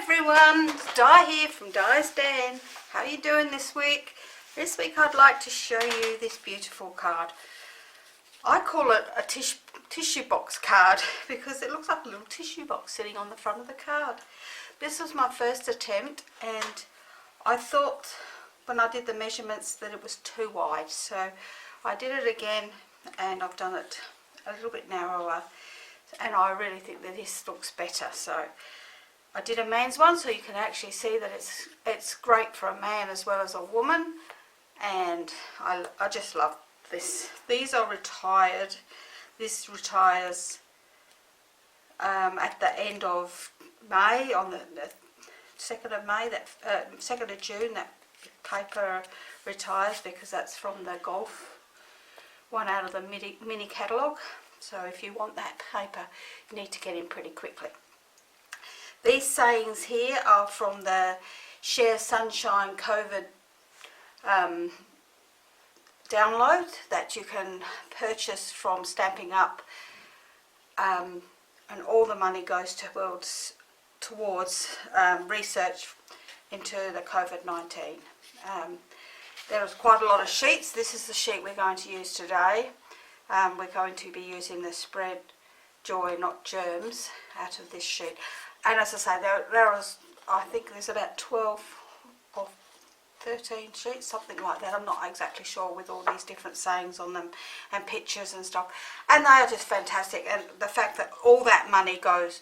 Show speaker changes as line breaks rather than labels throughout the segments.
everyone, it's Di here from Di's Den. How are you doing this week? This week I'd like to show you this beautiful card. I call it a tissue box card because it looks like a little tissue box sitting on the front of the card. This was my first attempt and I thought when I did the measurements that it was too wide, so I did it again and I've done it a little bit narrower, and I really think that this looks better. So I did a man's one so you can actually see that it's great for a man as well as a woman, and I just love this. These are retired. This retires at the end of May, on the 2nd of May, 2nd of June, that paper retires because that's from the golf one out of the mini catalogue. So if you want that paper, you need to get in pretty quickly. These sayings here are from the Share Sunshine COVID download that you can purchase from Stampin' Up, and all the money goes towards research into the COVID-19. There was quite a lot of sheets. This is the sheet we're going to use today. We're going to be using the Spread Joy Not Germs out of this sheet. And as I say, there was, I think there's about 12 or 13 sheets, something like that. I'm not exactly sure, with all these different sayings on them and pictures and stuff. And they are just fantastic. And the fact that all that money goes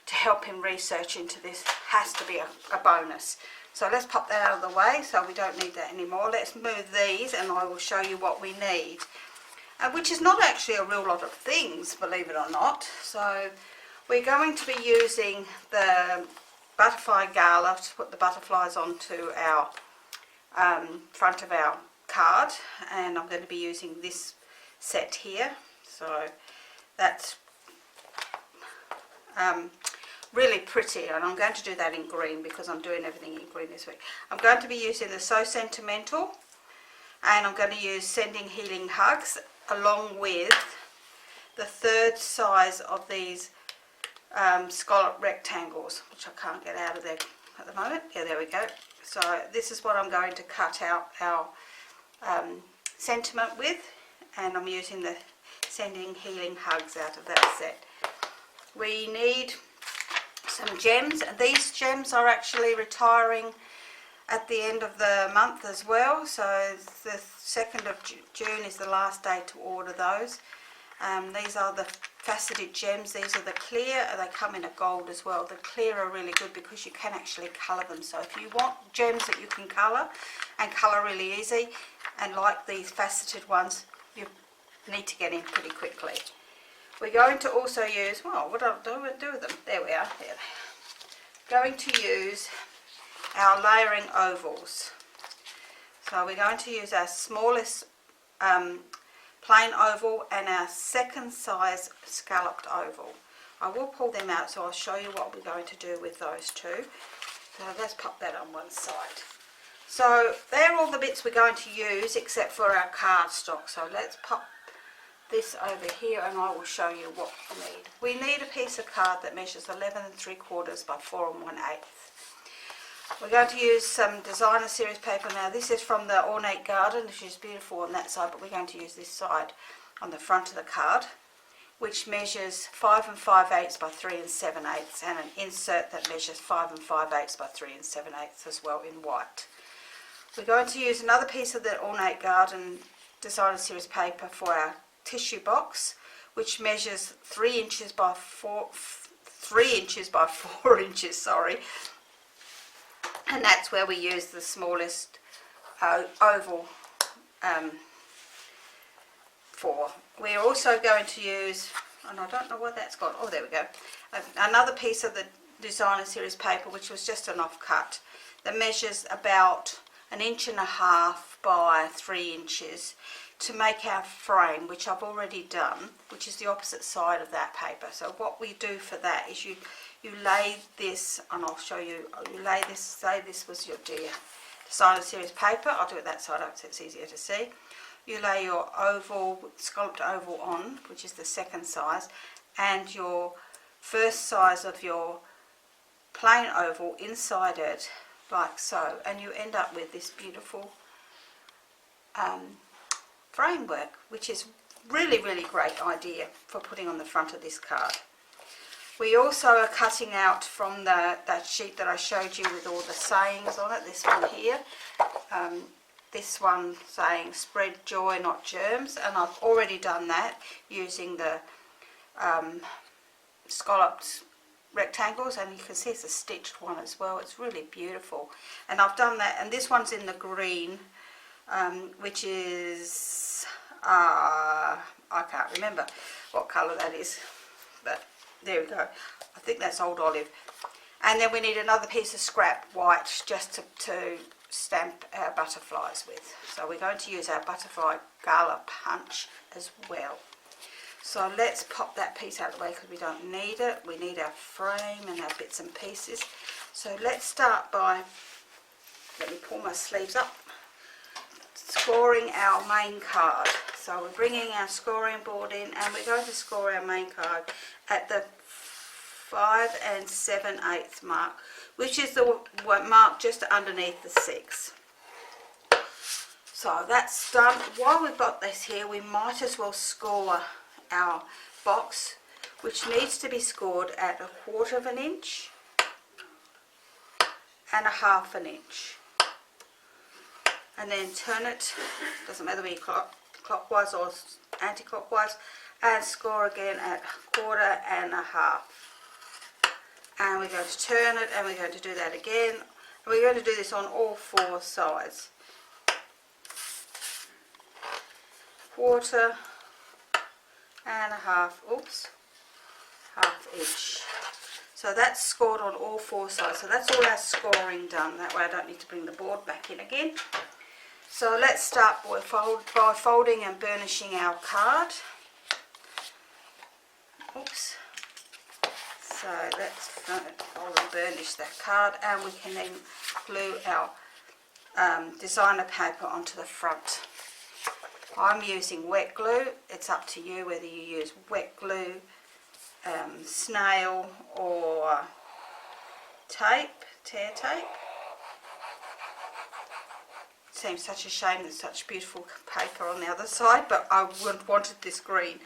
to help him research into this has to be a bonus. So let's pop that out of the way so we don't need that anymore. Let's move these and I will show you what we need. Which is not actually a real lot of things, believe it or not. So we're going to be using the butterfly gala to put the butterflies onto our front of our card, and I'm going to be using this set here. So that's really pretty, and I'm going to do that in green because I'm doing everything in green this week. I'm going to be using the So Sentimental, and I'm going to use Sending Healing Hugs along with the third size of these scallop rectangles, which I can't get out of there at the moment. Yeah, there we go. So this is what I'm going to cut out our sentiment with, and I'm using the Sending Healing Hugs out of that set. We need some gems. These gems are actually retiring at the end of the month as well, so the 2nd of June is the last day to order those. These are the faceted gems. These are the clear, they come in a gold as well. The clear are really good because you can actually colour them. So if you want gems that you can colour and colour really easy, and like these faceted ones, you need to get in pretty quickly. We're going to also use, well, what do I do with them? There we are. There. Going to use our layering ovals. So we're going to use our smallest plain oval and our second size scalloped oval. I will pull them out so I'll show you what we're going to do with those two. So let's pop that on one side. So they're all the bits we're going to use except for our cardstock. So let's pop this over here and I will show you what we need. We need a piece of card that measures 11 3/4 by 4 1/8. We're going to use some designer series paper. Now this is from the Ornate Garden, which is beautiful on that side, but we're going to use this side on the front of the card, which measures 5 5/8 by 3 7/8, and an insert that measures 5 5/8 by 3 7/8 as well in white. We're going to use another piece of the Ornate Garden designer series paper for our tissue box, which measures 3 inches by 4 inches, sorry. And that's where we use the smallest oval for. We're also going to use, and I don't know what that's got, oh there we go, another piece of the designer series paper, which was just an offcut, that measures about 1.5 inches by 3 inches to make our frame, which I've already done, which is the opposite side of that paper. So what we do for that is you lay this, and I'll show you, you lay this, say this was your designer series paper, I'll do it that side up so it's easier to see. You lay your oval, scalloped oval on, which is the second size, and your first size of your plain oval inside it like so, and you end up with this beautiful framework, which is really great idea for putting on the front of this card. We also are cutting out from that sheet that I showed you with all the sayings on it, this one here, this one saying spread joy not germs, and I've already done that using the scalloped rectangles, and you can see it's a stitched one as well. It's really beautiful, and I've done that, and this one's in the green, which is I can't remember what colour that is, but there we go. I think that's Old Olive. And then we need another piece of scrap white just to stamp our butterflies with. So we're going to use our butterfly gala punch as well. So let's pop that piece out of the way because we don't need it. We need our frame and our bits and pieces. So let's start by, let me pull my sleeves up, scoring our main card. So we're bringing our scoring board in, and we're going to score our main card at the 5 7/8 mark, which is the mark just underneath the 6. So that's done. While we've got this here, we might as well score our box, which needs to be scored at 1/4 inch and 1/2 inch, and then turn it, doesn't matter whether you clockwise or anti-clockwise, and score again at 1/4 and 1/2. And we're going to turn it, and we're going to do that again, and we're going to do this on all 4 sides. 1/4 and 1/2, oops, 1/2 inch. So that's scored on all 4 sides. So that's all our scoring done. That way I don't need to bring the board back in again. So let's start by folding and burnishing our card. Oops. So let's fold and burnish that card, and we can then glue our designer paper onto the front. I'm using wet glue. It's up to you whether you use wet glue, snail, or tape, tear tape. It seems such a shame there's such beautiful paper on the other side, but I wanted this green.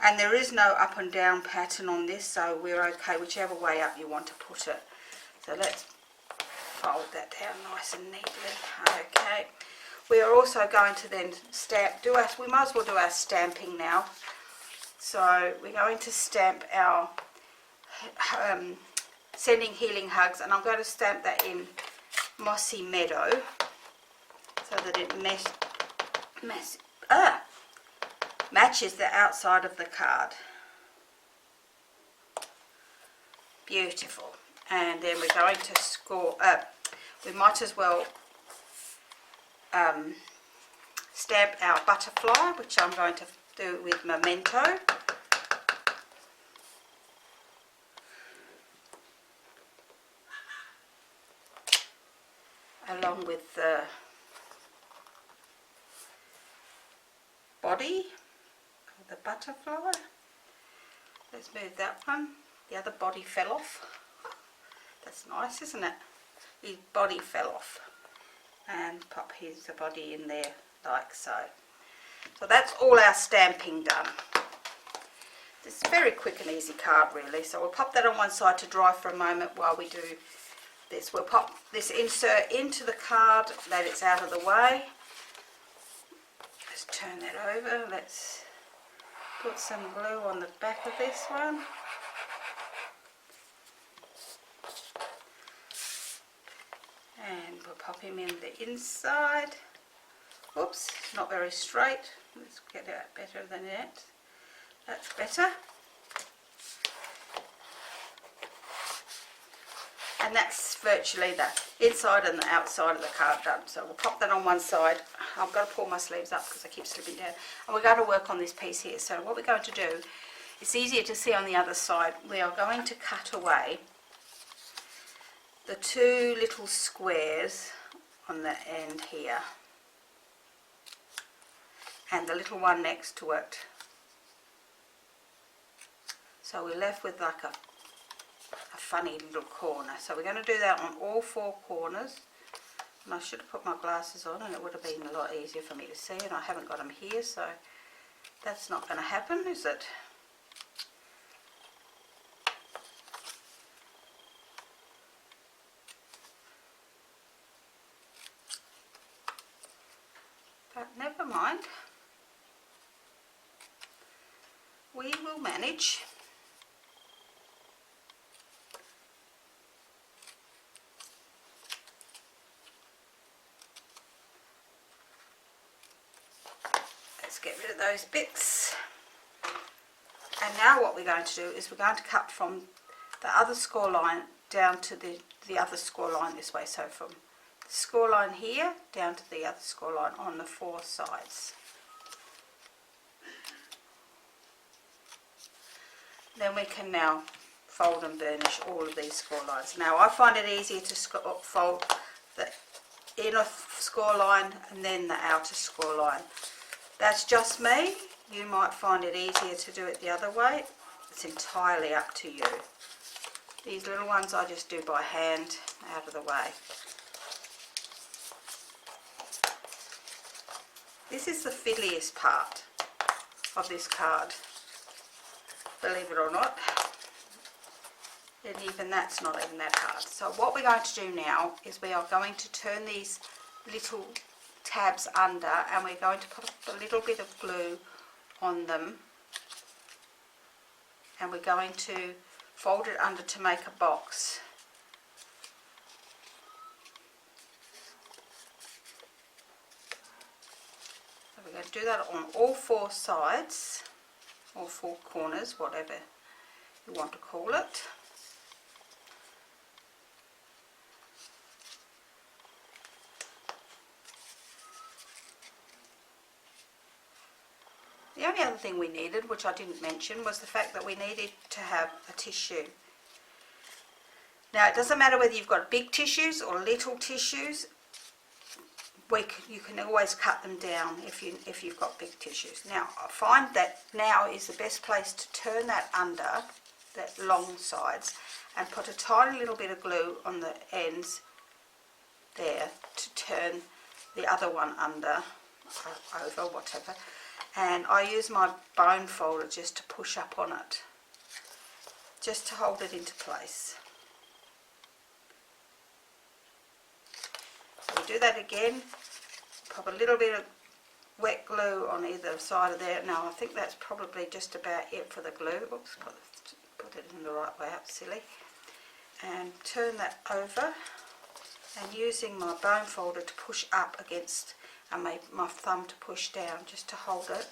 And there is no up and down pattern on this, so we're okay whichever way up you want to put it. So let's fold that down nice and neatly. Okay. We are also going to then stamp, we might as well do our stamping now. So we're going to stamp our Sending Healing Hugs, and I'm going to stamp that in Mossy Meadow so that it matches the outside of the card. Beautiful. And then we're going to score, we might as well stamp our butterfly, which I'm going to do with Memento. Along with the body of the butterfly. Let's move that one. The other body fell off. That's nice, isn't it? His body fell off. And pop his body in there like so. So that's all our stamping done. It's a very quick and easy card really. So we'll pop that on one side to dry for a moment while we do this. We'll pop this insert into the card that it's out of the way. Let's turn that over. Let's put some glue on the back of this one. And we'll pop him in the inside. Oops, not very straight. Let's get it better than that. That's better. And that's virtually the inside and the outside of the card done. So we'll pop that on one side. I've got to pull my sleeves up because I keep slipping down. And we're going to work on this piece here. So what we're going to do, it's easier to see on the other side. We are going to cut away the 2 little squares on the end here. And the little one next to it. So we're left with like a funny little corner. So we're going to do that on all 4 corners. And I should have put my glasses on and it would have been a lot easier for me to see, and I haven't got them here, so that's not going to happen, is it? But never mind. We will manage. Let's get rid of those bits. And now what we're going to do is we're going to cut from the other score line down to the other score line this way. So from the score line here down to the other score line on the 4 sides. Then we can now fold and burnish all of these score lines. Now I find it easier to fold the inner score line and then the outer score line. That's just me. You might find it easier to do it the other way. It's entirely up to you. These little ones I just do by hand out of the way. This is the fiddliest part of this card, believe it or not. And even that's not even that hard. So what we're going to do now is we are going to turn these little tabs under and we're going to put a little bit of glue on them, and we're going to fold it under to make a box. So we're going to do that on all 4 sides, or 4 corners, whatever you want to call it. The only other thing we needed, which I didn't mention, was the fact that we needed to have a tissue. Now it doesn't matter whether you've got big tissues or little tissues, you can always cut them down if you've got big tissues. Now I find that now is the best place to turn that under, that long sides, and put a tiny little bit of glue on the ends there to turn the other one under, over, whatever. And I use my bone folder just to push up on it, just to hold it into place. So we do that again, pop a little bit of wet glue on either side of there. Now I think that's probably just about it for the glue. Oops, put it in the right way up, silly. And turn that over, and using my bone folder to push up against, and my thumb to push down just to hold it,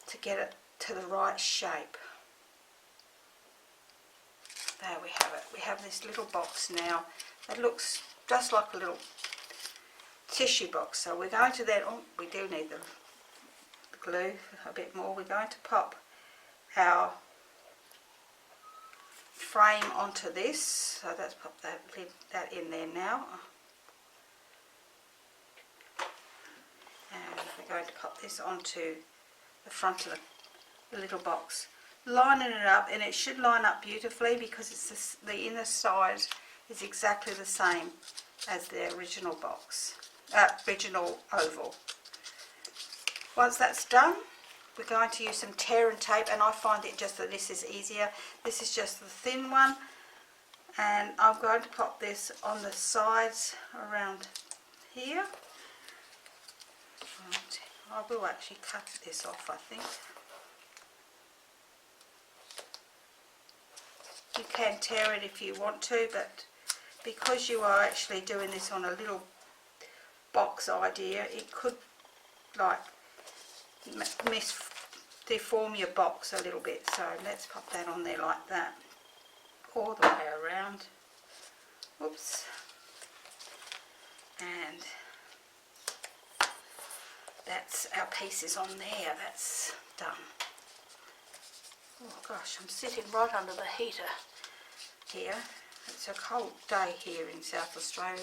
to get it to the right shape. There we have it. We have this little box now that looks just like a little tissue box. So we're going to then, oh, we do need the glue a bit more. We're going to pop our frame onto this. So let's pop that in there now. And we're going to pop this onto the front of the little box, lining it up, and it should line up beautifully because it's the inner side is exactly the same as the original box, original oval. Once that's done, we're going to use some tear and tape, and I find it just that this is easier. This is just the thin one, and I'm going to pop this on the sides around here. I will actually cut this off, I think. You can tear it if you want to, but because you are actually doing this on a little box idea, it could like deform your box a little bit. So let's pop that on there like that, all the way around. Oops. And that's our pieces on there. That's done. Oh gosh, I'm sitting right under the heater here. It's a cold day here in South Australia,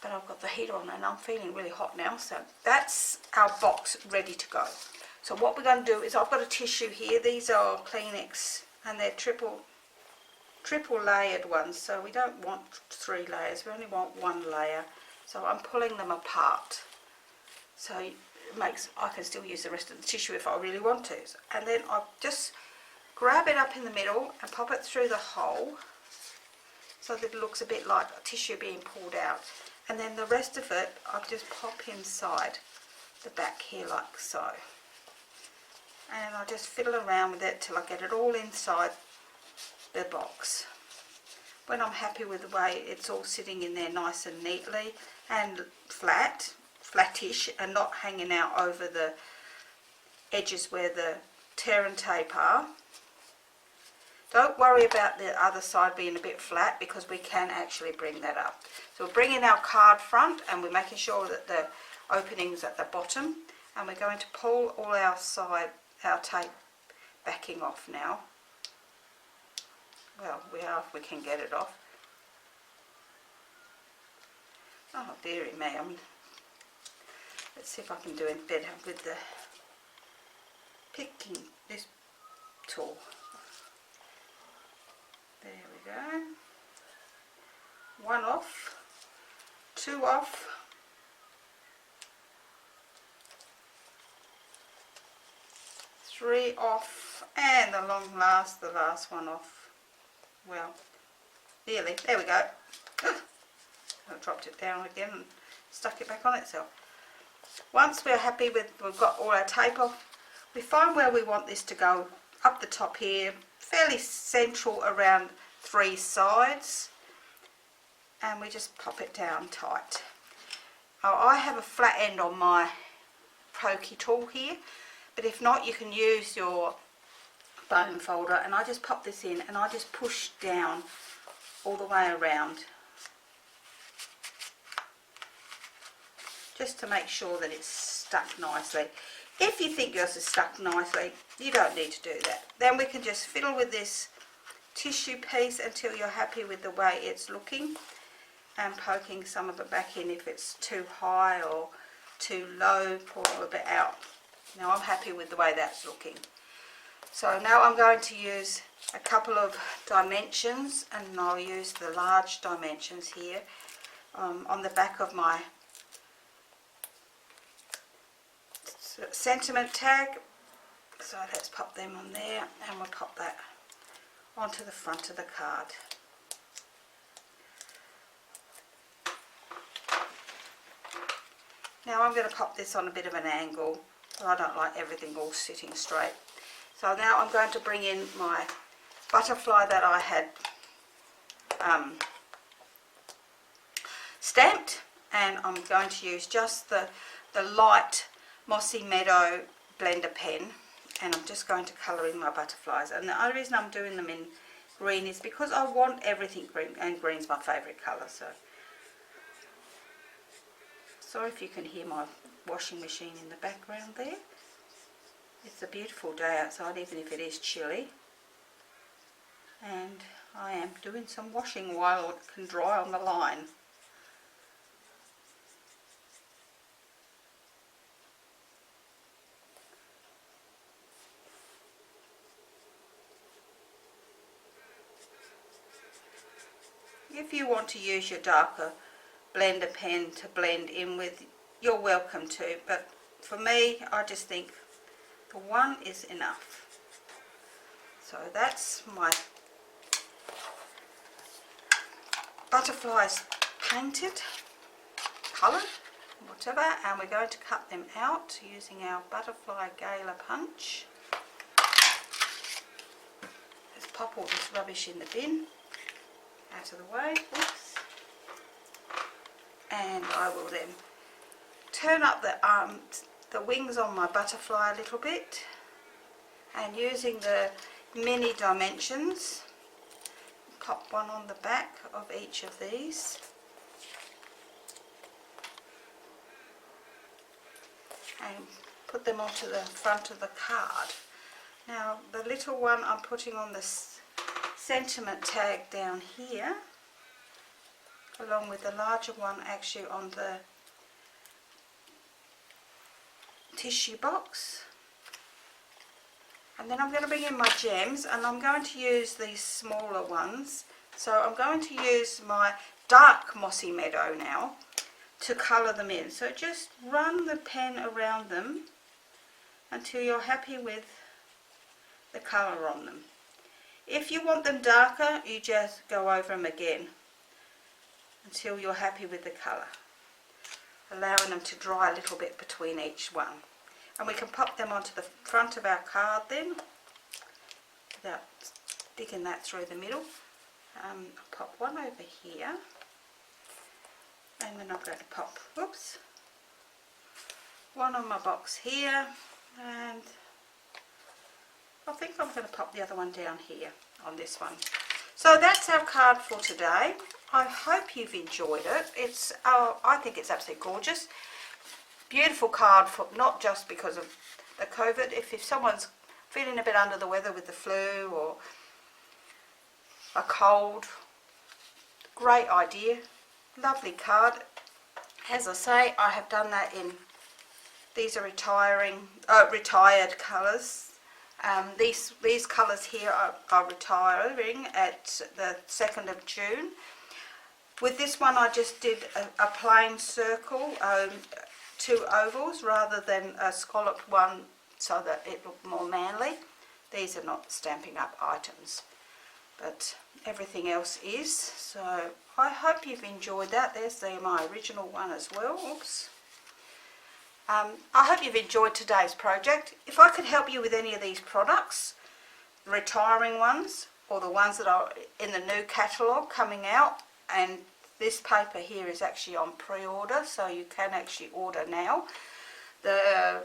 but I've got the heater on and I'm feeling really hot now. So that's our box ready to go. So what we're going to do is, I've got a tissue here. These are Kleenex and they're triple triple layered ones, so we don't want 3 layers, we only want 1 layer. So I'm pulling them apart, so it makes, I can still use the rest of the tissue if I really want to. And then I just grab it up in the middle and pop it through the hole so that it looks a bit like tissue being pulled out. And then the rest of it I just pop inside the back here like so. And I just fiddle around with it till I get it all inside the box. When I'm happy with the way it's all sitting in there nice and neatly and flattish and not hanging out over the edges where the tear and tape are. Don't worry about the other side being a bit flat, because we can actually bring that up. So we're bringing our card front and we're making sure that the opening's at the bottom, and we're going to pull all our tape backing off now. Well, we are if we can get it off. Oh dearie me, let's see if I can do it better with the picking this tool. There we go. 1 off, 2 off, 3 off, and the last one off. Well, nearly. There we go. I dropped it down again and stuck it back on itself. Once we're happy with, we've got all our tape off, we find where we want this to go up the top here, fairly central around 3 sides, and we just pop it down tight. Now, I have a flat end on my pokey tool here, but if not, you can use your bone folder, and I just pop this in and I just push down all the way around, just to make sure that it's stuck nicely. If you think yours is stuck nicely, you don't need to do that. Then we can just fiddle with this tissue piece until you're happy with the way it's looking, and poking some of it back in if it's too high or too low, pull a little bit out. Now I'm happy with the way that's looking. So now I'm going to use a couple of dimensions, and I'll use the large dimensions here on the back of my sentiment tag. So let's pop them on there, and we'll pop that onto the front of the card. Now I'm going to pop this on a bit of an angle. I don't like everything all sitting straight. So now I'm going to bring in my butterfly that I had stamped, and I'm going to use just the light Mossy Meadow blender pen, and I'm just going to colour in my butterflies. And the only reason I'm doing them in green is because I want everything green, and green's my favourite colour. So sorry if you can hear my washing machine in the background there. It's a beautiful day outside, even if it is chilly, and I am doing some washing while it can dry on the line. If you want to use your darker blender pen to blend in with, you're welcome to, but for me, I just think the one is enough. So that's my butterflies painted, coloured, whatever, and we're going to cut them out using our butterfly Gala punch. Let's pop all this rubbish in the bin, out of the way. Oops. And I will then turn up the wings on my butterfly a little bit, and using the mini dimensions, pop one on the back of each of these, and put them onto the front of the card. Now the little one I'm putting on this sentiment tag down here, along with the larger one actually on the tissue box. And then I'm going to bring in my gems, and I'm going to use these smaller ones. So I'm going to use my dark Mossy Meadow now to colour them in. So just run the pen around them until you're happy with the colour on them. If you want them darker, you just go over them again until you're happy with the colour, allowing them to dry a little bit between each one. And we can pop them onto the front of our card then, without digging that through the middle. I'll pop one over here, and then I'm going to pop, whoops, one on my box here, and I think I'm going to pop the other one down here on this one. So that's our card for today. I hope you've enjoyed it. I think it's absolutely gorgeous. Beautiful card, for not just because of the COVID. If someone's feeling a bit under the weather with the flu or a cold, great idea. Lovely card. As I say, I have done that in, these are retired colours. These colours here are retiring at the 2nd of June. With this one I just did a plain circle, 2 ovals rather than a scalloped one, so that it looked more manly. These are not Stampin' Up items, but everything else is. So I hope you've enjoyed that. There's my original one as well. Oops. I hope you've enjoyed today's project. If I could help you with any of these products, the retiring ones or the ones that are in the new catalogue coming out, and this paper here is actually on pre-order, so you can actually order now. The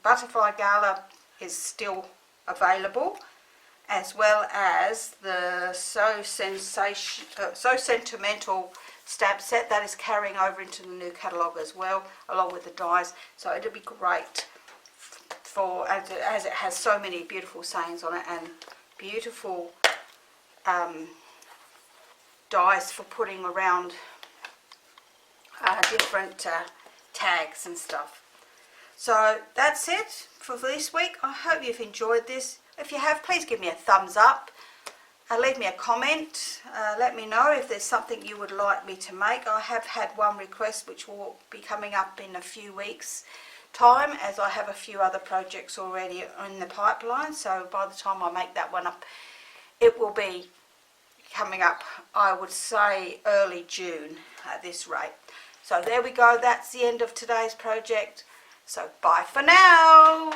Butterfly Gala is still available, as well as the So Sentimental stamp set that is carrying over into the new catalogue as well, along with the dies. So it'll be great for, as it has so many beautiful sayings on it and beautiful dies for putting around different tags and stuff. So that's it for this week. I hope you've enjoyed this. If you have, please give me a thumbs up. Leave me a comment. Let me know if there's something you would like me to make. I have had one request which will be coming up in a few weeks' time, as I have a few other projects already in the pipeline. So by the time I make that one up, it will be coming up, I would say, early June at this rate. So there we go. That's the end of today's project. So bye for now.